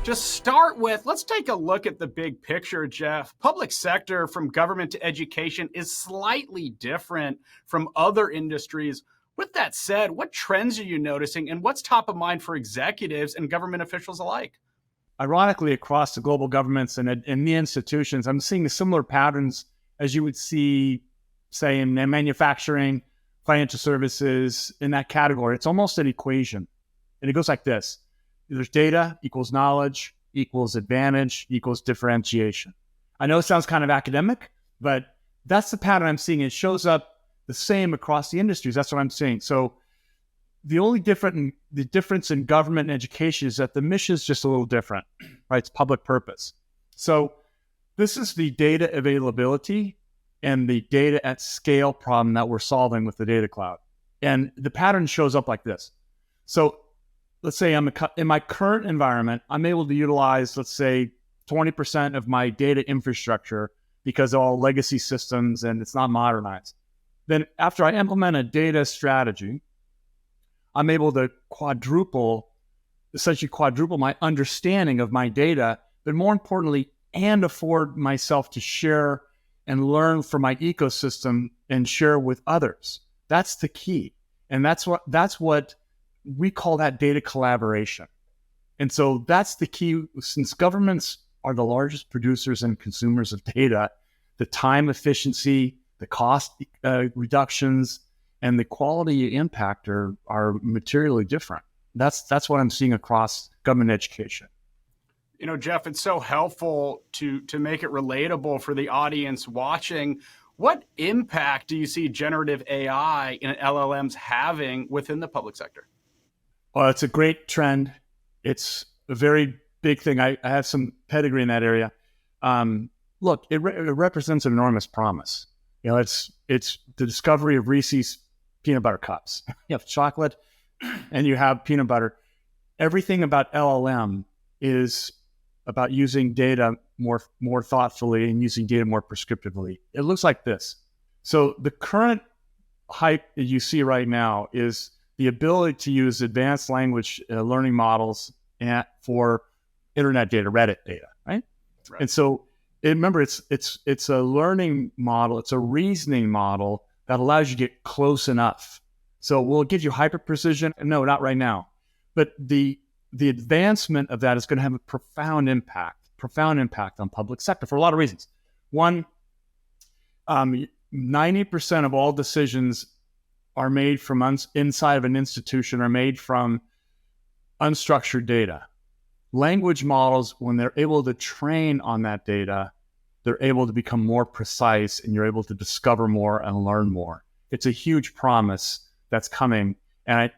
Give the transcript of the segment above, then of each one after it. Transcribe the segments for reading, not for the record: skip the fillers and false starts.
To start with, let's take a look at the big picture, Jeff. Public sector, from government to education, is slightly different from other industries. With that said, what trends are you noticing, and what's top of mind for executives and government officials alike? Ironically, across the global governments and in the institutions, I'm seeing similar patterns as you would see, say, in manufacturing, financial services, in that category. It's almost an equation. And it goes like this. There's data equals knowledge equals advantage equals differentiation. I know it sounds kind of academic, but that's the pattern I'm seeing. It shows up the same across the industries. That's what I'm seeing. So the difference in government and education is that the mission is just a little different, right? It's public purpose. So this is the data availability and the data at scale problem that we're solving with the data cloud. And the pattern shows up like this. So let's say in my current environment, I'm able to utilize, let's say, 20% of my data infrastructure because of all legacy systems and it's not modernized. Then after I implement a data strategy, I'm able to essentially quadruple my understanding of my data, but more importantly, and afford myself to share and learn from my ecosystem and share with others. That's the key. And that's what we call that data collaboration. And so that's the key. Since governments are the largest producers and consumers of data, the time efficiency, the cost reductions, and the quality impact are materially different. That's what I'm seeing across government education. You know, Jeff, it's so helpful to make it relatable for the audience watching. What impact do you see generative AI and LLMs having within the public sector? Well, it's a great trend. It's a very big thing. I have some pedigree in that area. Look, it represents an enormous promise. You know, it's the discovery of Reese's peanut butter cups. You have chocolate and you have peanut butter. Everything about LLM is about using data more thoughtfully and using data more prescriptively. It looks like this. So the current hype that you see right now is the ability to use advanced language learning models for internet data, Reddit data, right? Right. And so remember, it's a learning model, it's a reasoning model that allows you to get close enough. So will it give you hyper precision? No, not right now. But the advancement of that is going to have a profound impact on public sector for a lot of reasons. One, 90% of all decisions are made from inside of an institution, are made from unstructured data. Language models, when they're able to train on that data, they're able to become more precise and you're able to discover more and learn more. It's a huge promise that's coming. And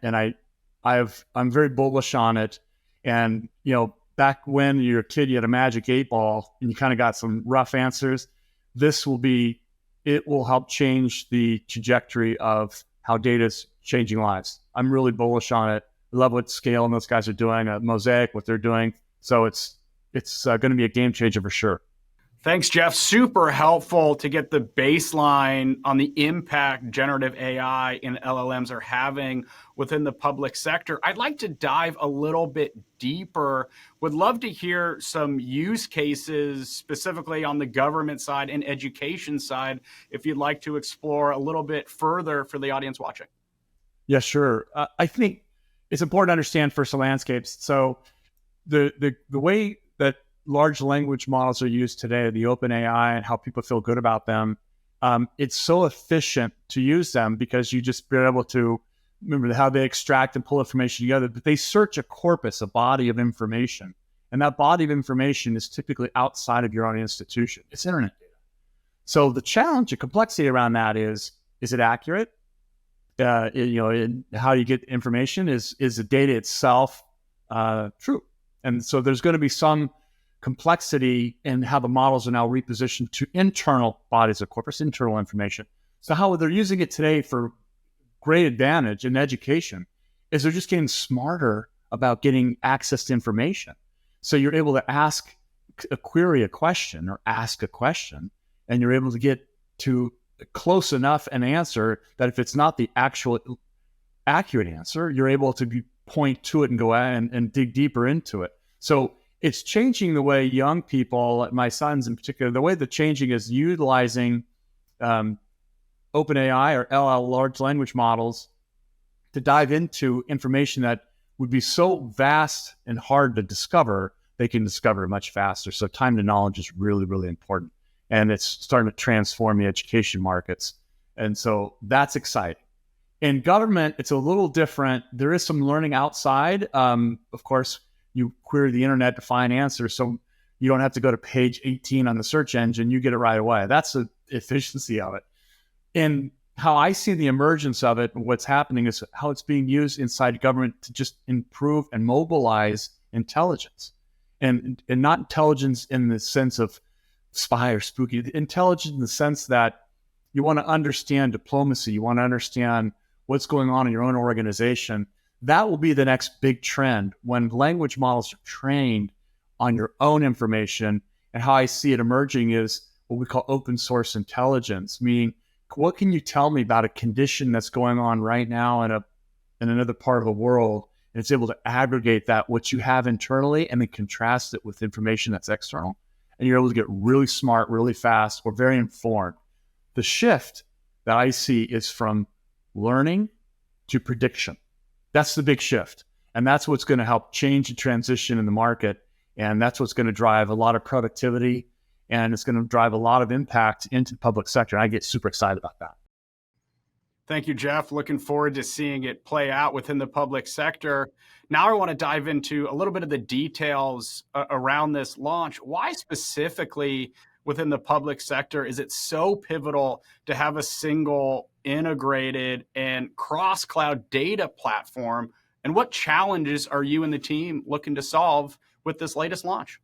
I'm very bullish on it. And, you know, back when you were a kid, you had a magic 8-ball and you kind of got some rough answers. It will help change the trajectory of how data is changing lives. I'm really bullish on it. I love what Scale and those guys are doing, Mosaic, what they're doing. So it's going to be a game changer for sure. Thanks, Jeff. Super helpful to get the baseline on the impact generative AI and LLMs are having within the public sector. I'd like to dive a little bit deeper. Would love to hear some use cases specifically on the government side and education side, if you'd like to explore a little bit further for the audience watching. Yeah, sure. I think it's important to understand first the landscapes. So the way that large language models are used today, the open AI and how people feel good about them, it's so efficient to use them because you just be able to remember how they extract and pull information together, but they search a corpus, a body of information. And that body of information is typically outside of your own institution. It's internet data. So the challenge, the complexity around that is it accurate? How you get information is the data itself true? And so there's going to be some complexity in how the models are now repositioned to internal bodies of corpus, internal information. So how they're using it today for great advantage in education is they're just getting smarter about getting access to information. So you're able to ask a question, and you're able to get to close enough an answer that if it's not the actual accurate answer, you're able to point to it and go and dig deeper into it. So it's changing the way young people, like my sons in particular, the way they're changing is utilizing OpenAI or LL large language models to dive into information that would be so vast and hard to discover, they can discover it much faster. So time to knowledge is really, really important. And it's starting to transform the education markets. And so that's exciting. In government, it's a little different. There is some learning outside. Of course, you query the internet to find answers. So you don't have to go to page 18 on the search engine. You get it right away. That's the efficiency of it. And how I see the emergence of it, what's happening is how it's being used inside government to just improve and mobilize intelligence. And not intelligence in the sense of spy or spooky, intelligence in the sense that you want to understand diplomacy, you want to understand what's going on in your own organization. That will be the next big trend when language models are trained on your own information. And how I see it emerging is what we call open source intelligence, meaning what can you tell me about a condition that's going on right now in another part of the world? And it's able to aggregate that, what you have internally, and then contrast it with information that's external. And you're able to get really smart, really fast, or very informed. The shift that I see is from learning to prediction. That's the big shift. And that's what's going to help change the transition in the market. And that's what's going to drive a lot of productivity. And it's going to drive a lot of impact into the public sector. I get super excited about that. Thank you, Jeff. Looking forward to seeing it play out within the public sector. Now I want to dive into a little bit of the details around this launch. Why specifically within the public sector is it so pivotal to have a single integrated and cross-cloud data platform? And what challenges are you and the team looking to solve with this latest launch?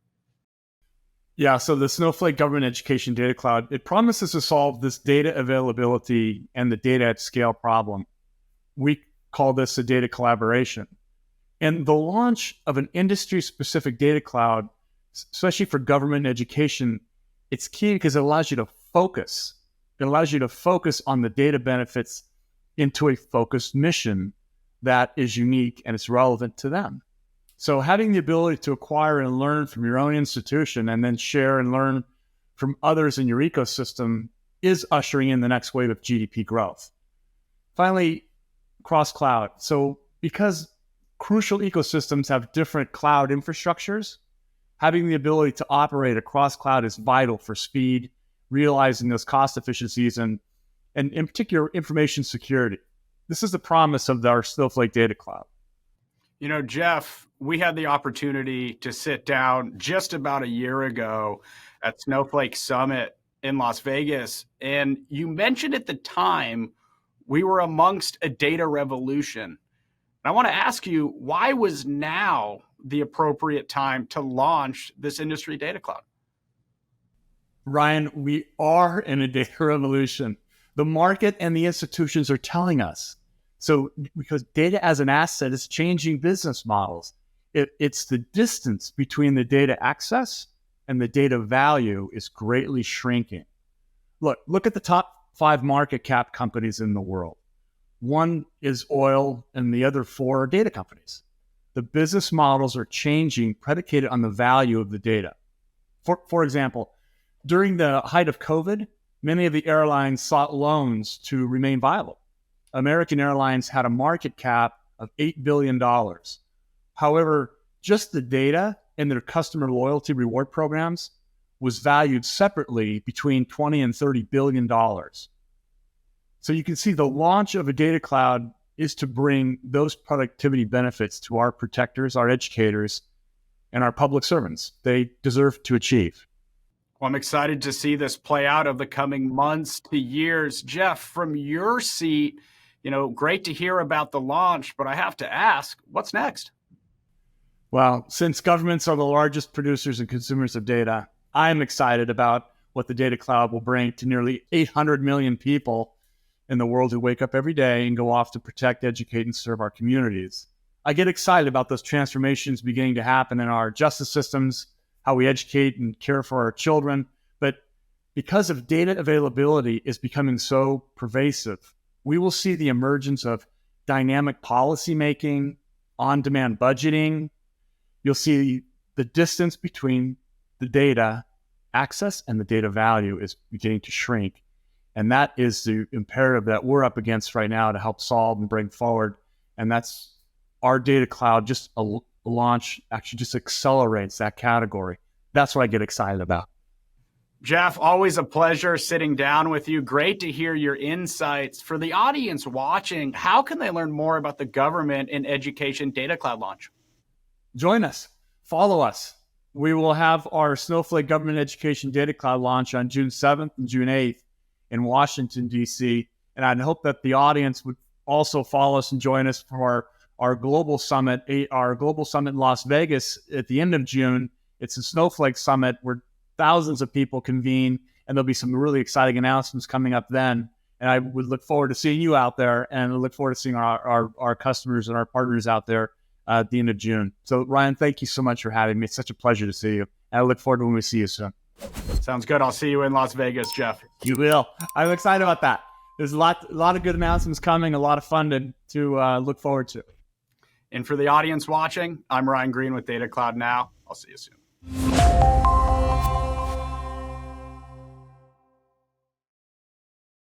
Yeah, so the Snowflake Government Education Data Cloud, it promises to solve this data availability and the data at scale problem. We call this a data collaboration. And the launch of an industry-specific data cloud, especially for government education, it's key because it allows you to focus. It allows you to focus on the data benefits into a focused mission that is unique and it's relevant to them. So having the ability to acquire and learn from your own institution and then share and learn from others in your ecosystem is ushering in the next wave of GDP growth. Finally, cross-cloud. So because crucial ecosystems have different cloud infrastructures, having the ability to operate across cloud is vital for speed, realizing those cost efficiencies, and in particular, information security. This is the promise of our Snowflake Data Cloud. You know, Jeff, we had the opportunity to sit down just about a year ago at Snowflake Summit in Las Vegas. And you mentioned at the time we were amongst a data revolution. I want to ask you, why was now the appropriate time to launch this industry data cloud? Ryan, we are in a data revolution. The market and the institutions are telling us. So because data as an asset is changing business models, it's the distance between the data access and the data value is greatly shrinking. Look at the top 5 market cap companies in the world. One is oil and the other 4 are data companies. The business models are changing predicated on the value of the data. For example, during the height of COVID, many of the airlines sought loans to remain viable. American Airlines had a market cap of $8 billion. However, just the data and their customer loyalty reward programs was valued separately between $20 and $30 billion. So you can see the launch of a data cloud is to bring those productivity benefits to our protectors, our educators, and our public servants. They deserve to achieve. Well, I'm excited to see this play out over the coming months to years. Jeff, from your seat, great to hear about the launch, but I have to ask, what's next? Well, since governments are the largest producers and consumers of data, I'm excited about what the data cloud will bring to nearly 800 million people in the world who wake up every day and go off to protect, educate, and serve our communities. I get excited about those transformations beginning to happen in our justice systems, how we educate and care for our children. But because of data availability is becoming so pervasive, we will see the emergence of dynamic policymaking, on-demand budgeting. You'll see the distance between the data access and the data value is beginning to shrink. And that is the imperative that we're up against right now to help solve and bring forward. And that's our data cloud, just a launch actually just accelerates that category. That's what I get excited about. Jeff, always a pleasure sitting down with you. Great to hear your insights. For the audience watching, how can they learn more about the government and education data cloud launch? Join us. Follow us. We will have our Snowflake Government Education Data Cloud launch on June 7th and June 8th in Washington, D.C. And I'd hope that the audience would also follow us and join us for our global summit in Las Vegas at the end of June. It's a Snowflake summit where thousands of people convene, and there'll be some really exciting announcements coming up then. And I would look forward to seeing you out there, and I look forward to seeing our customers and our partners out there at the end of June. So Ryan, thank you so much for having me. It's such a pleasure to see you. And I look forward to when we see you soon. Sounds good. I'll see you in Las Vegas, Jeff. You will. I'm excited about that. There's a lot of good announcements coming, a lot of fun to look forward to. And for the audience watching, I'm Ryan Green with Data Cloud Now. I'll see you soon.